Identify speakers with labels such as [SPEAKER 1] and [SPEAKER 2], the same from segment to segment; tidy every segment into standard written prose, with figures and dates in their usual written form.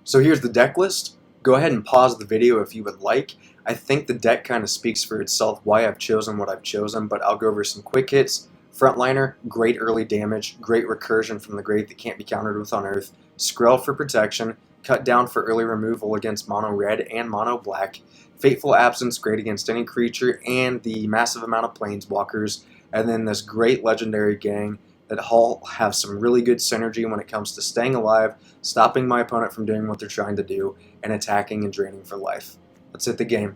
[SPEAKER 1] So here's the deck list. Go ahead and pause the video if you would like. I think the deck kind of speaks for itself why I've chosen what I've chosen, but I'll go over some quick hits. Frontliner, great early damage, great recursion from the grave that can't be countered with on Earth. Skrill for protection, cut down for early removal against mono red and mono black. Fateful Absence, great against any creature, and the massive amount of planeswalkers. And then this great legendary gang that all have some really good synergy when it comes to staying alive, stopping my opponent from doing what they're trying to do, and attacking and draining for life. Let's hit the game.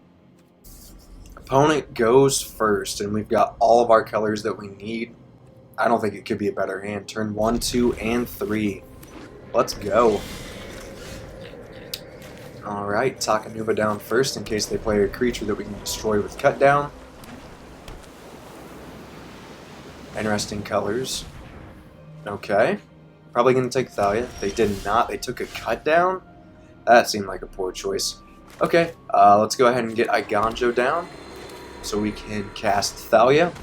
[SPEAKER 1] Opponent goes first, and we've got all of our colors that we need. I don't think it could be a better hand. Turn 1, 2, and 3. Let's go. Alright, Takanuva down first in case they play a creature that we can destroy with cut down. Interesting colors. Okay. Probably going to take Thalia. They did not. They took a cut down? That seemed like a poor choice. Okay, let's go ahead and get Iganjo down so we can cast Thalia.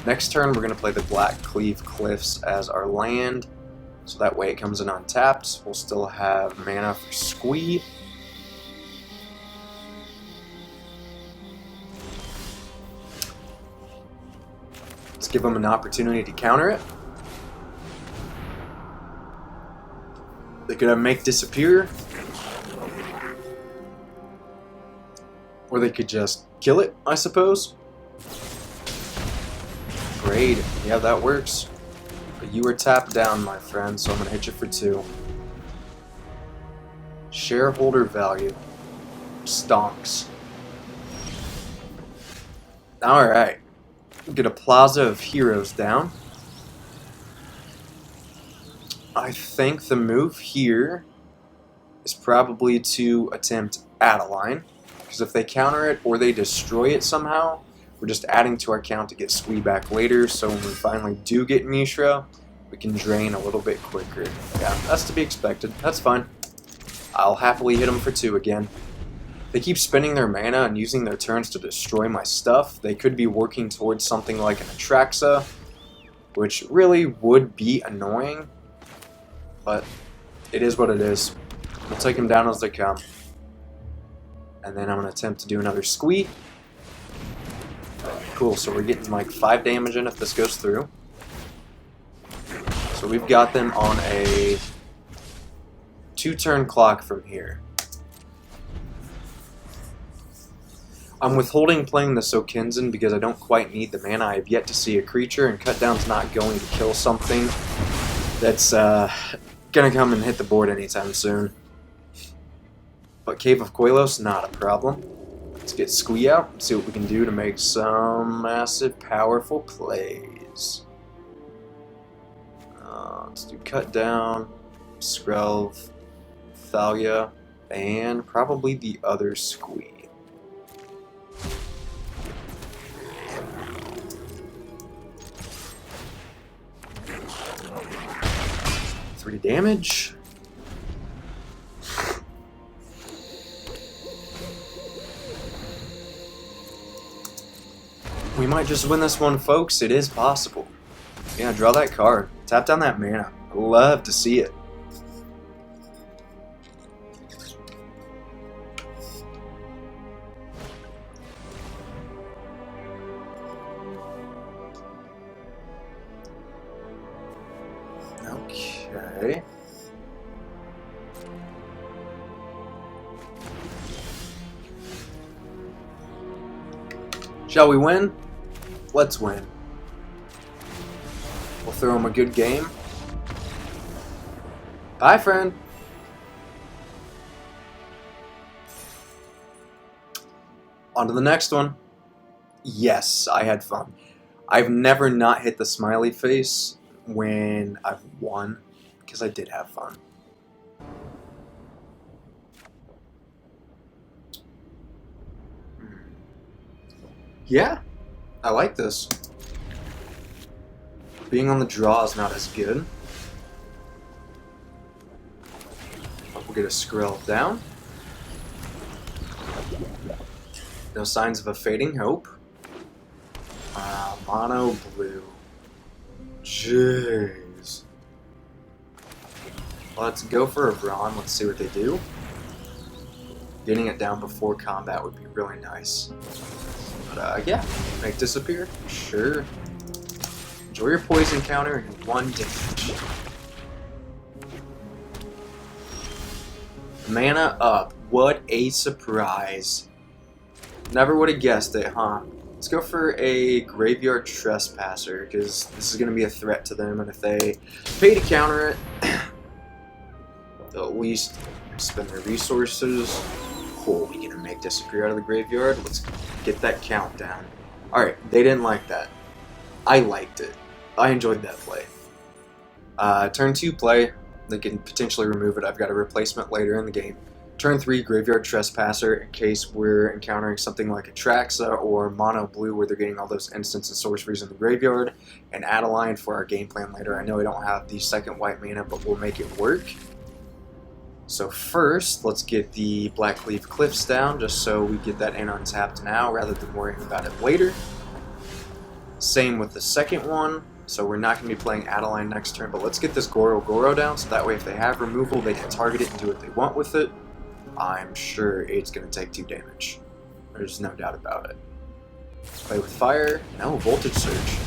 [SPEAKER 1] Next turn, we're going to play the Black Cleave Cliffs as our land, so that way it comes in untapped. We'll still have mana for Squee. Let's give them an opportunity to counter it. They could have Make Disappear, or they could just kill it, I suppose. Great, yeah, that works. But you were tapped down, my friend, so I'm going to hit you for 2. Shareholder value. Stonks. Alright. Get a Plaza of Heroes down. I think the move here is probably to attempt Adeline, because if they counter it or they destroy it somehow, we're just adding to our count to get Squee back later, so when we finally do get Mishra, we can drain a little bit quicker. Yeah, that's to be expected. That's fine. I'll happily hit them for 2 again. They keep spending their mana and using their turns to destroy my stuff. They could be working towards something like an Atraxa, which really would be annoying, but it is what it is. We'll take them down as they come. And then I'm going to attempt to do another Squee. Cool, so we're getting like 5 damage in if this goes through. So we've got them on a 2-turn clock from here. I'm withholding playing the Sokinzen because I don't quite need the mana. I have yet to see a creature, and cut down's not going to kill something that's gonna come and hit the board anytime soon. But Cave of Koilos, not a problem. Let's get Squee out and see what we can do to make some massive, powerful plays. Let's do Cut Down, Skrelv, Thalia, and probably the other Squee. 3 damage. We might just win this one, folks. It is possible. Yeah, draw that card. Tap down that mana. I love to see it. Okay. Shall we win? Let's win. We'll throw him a good game. Bye, friend. On to the next one. Yes, I had fun. I've never not hit the smiley face when I've won, because I did have fun. Yeah, I like this. Being on the draw is not as good. We'll get a Skrill down. No signs of a fading hope. Mono blue. Jeez. Let's go for a Brawn. Let's see what they do. Getting it down before combat would be really nice. But yeah, make disappear. Sure. Enjoy your poison counter and 1 damage. Mana up. What a surprise. Never would have guessed it, huh? Let's go for a Graveyard Trespasser, because this is going to be a threat to them, and if they pay to counter it, they'll at least spend their resources. Oh, we gonna make disappear out of the graveyard? Let's get that countdown. Alright, they didn't like that. I liked it. I enjoyed that play. Turn 2 play. They can potentially remove it. I've got a replacement later in the game. Turn 3, Graveyard Trespasser, in case we're encountering something like Atraxa or Mono Blue, where they're getting all those instants and sorceries in the graveyard. And Adeline for our game plan later. I know we don't have the second white mana, but we'll make it work. So first, let's get the Blackleaf Cliffs down, just so we get that in untapped now, rather than worrying about it later. Same with the second one. So we're not going to be playing Adeline next turn, but let's get this Goro down, so that way if they have removal, they can target it and do what they want with it. I'm sure it's going to take 2 damage. There's no doubt about it. Play with fire. No, Voltage Surge.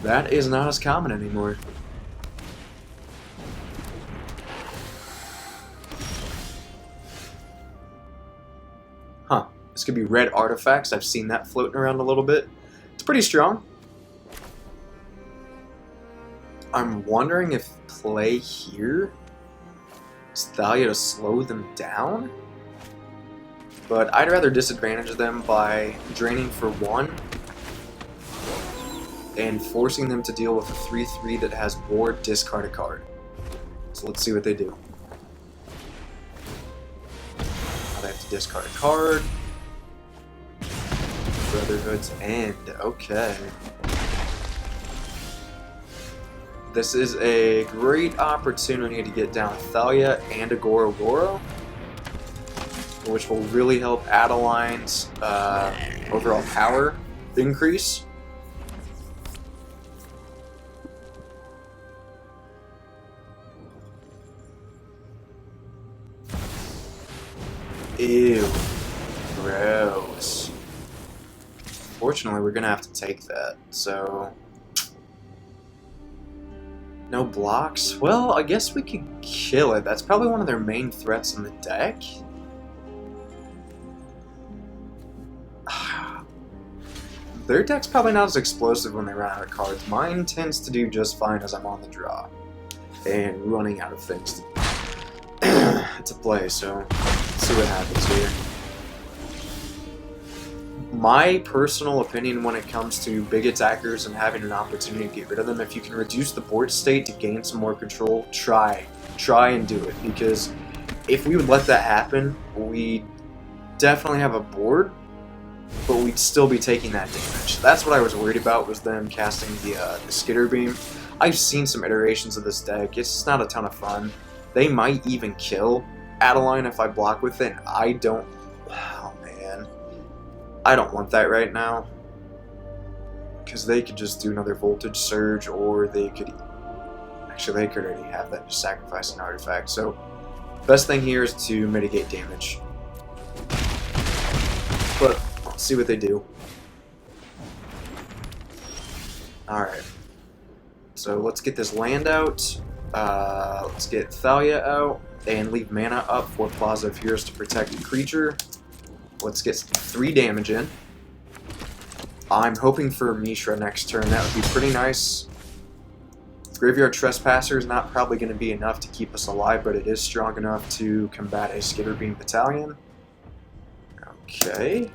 [SPEAKER 1] That is not as common anymore. Huh. This could be red artifacts. I've seen that floating around a little bit. It's pretty strong. I'm wondering if play here is Thalia to slow them down, but I'd rather disadvantage them by draining for 1 and forcing them to deal with a 3/3 that has more discard a card. So let's see what they do. Now they have to discard a card. Brotherhood's End. Okay. This is a great opportunity to get down Thalia and a Goro, which will really help Adeline's overall power increase. Ew. Gross. Fortunately, we're gonna have to take that, so... No blocks? Well, I guess we could kill it. That's probably one of their main threats in the deck. Their deck's probably not as explosive when they run out of cards. Mine tends to do just fine as I'm on the draw and running out of things to play, so let's see what happens here. My personal opinion when it comes to big attackers and having an opportunity to get rid of them, if you can reduce the board state to gain some more control, try and do it, because if we would let that happen, we definitely have a board, but we'd still be taking that damage. That's what I was worried about, was them casting the Skitter Beam. I've seen some iterations of this deck. It's just not a ton of fun. They might even kill Adeline if I block with it. I don't... Oh, man. I don't want that right now. Because they could just do another Voltage Surge, or they could... Actually, they could already have that and just sacrifice an artifact. So, best thing here is to mitigate damage. But, let's see what they do. Alright. So, let's get this land out. Let's get Thalia out. And leave mana up for Plaza of Heroes to protect a creature. Let's get 3 damage in. I'm hoping for Mishra next turn. That would be pretty nice. Graveyard Trespasser is not probably going to be enough to keep us alive, but it is strong enough to combat a Skitter Beam Battalion. Okay.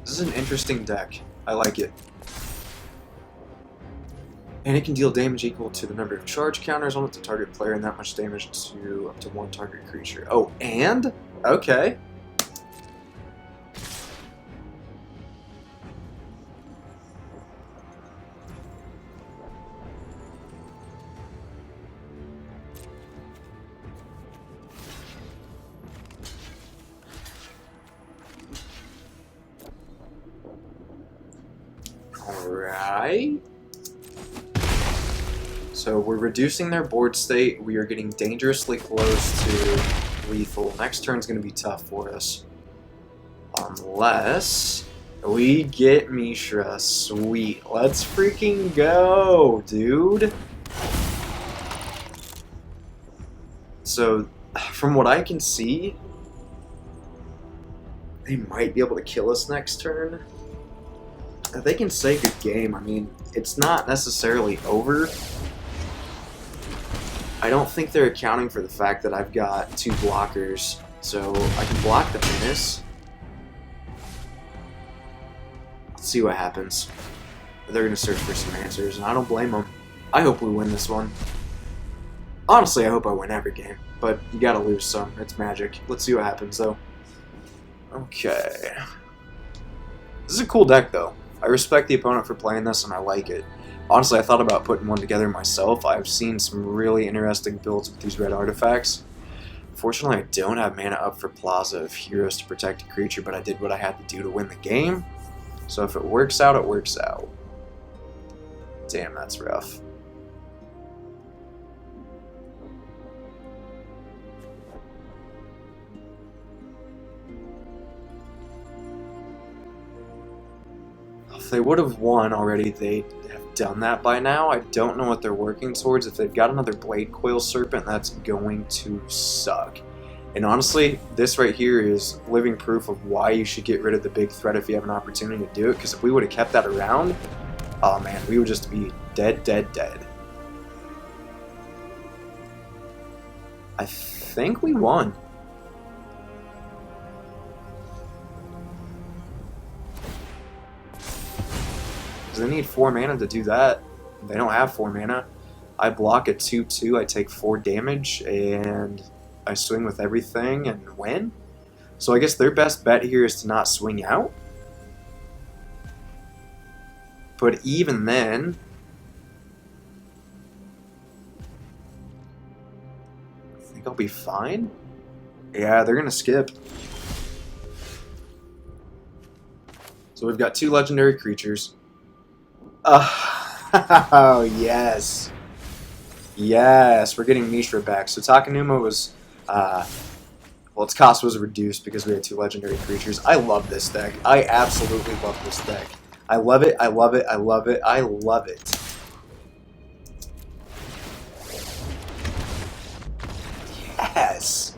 [SPEAKER 1] This is an interesting deck. I like it. And it can deal damage equal to the number of charge counters on it to target player, and that much damage to up to 1 target creature. Oh, and? Okay. Alright. So we're reducing their board state. We are getting dangerously close to lethal. Next turn's going to be tough for us. Unless we get Mishra. Sweet. Let's freaking go, dude. So, from what I can see, they might be able to kill us next turn. If they can say good game, I mean, it's not necessarily over. I don't think they're accounting for the fact that I've got 2 blockers, so I can block the menace. Let's see what happens. They're going to search for some answers, and I don't blame them. I hope we win this one. Honestly, I hope I win every game, but you gotta lose some. It's Magic. Let's see what happens, though. Okay. This is a cool deck, though. I respect the opponent for playing this, and I like it. Honestly, I thought about putting one together myself. I've seen some really interesting builds with these red artifacts. Unfortunately, I don't have mana up for Plaza of Heroes to protect a creature, but I did what I had to do to win the game. So if it works out, it works out. Damn, that's rough. If they would have won already, they'd have done that by now. I don't know what they're working towards. If they've got another Blade Coil Serpent, that's going to suck. And honestly, this right here is living proof of why you should get rid of the big threat if you have an opportunity to do it, because if we would have kept that around, oh man, we would just be dead, dead, dead. I think we won. Because they need 4 mana to do that. They don't have 4 mana. I block a 2/2, I take 4 damage, and I swing with everything and win. So I guess their best bet here is to not swing out. But even then, I think I'll be fine. Yeah, they're going to skip. So we've got 2 legendary creatures. Oh, yes. Yes, we're getting Mishra back. So Takenuma was, well, its cost was reduced because we had 2 legendary creatures. I love this deck. I absolutely love this deck. I love it, I love it, I love it, I love it. Yes!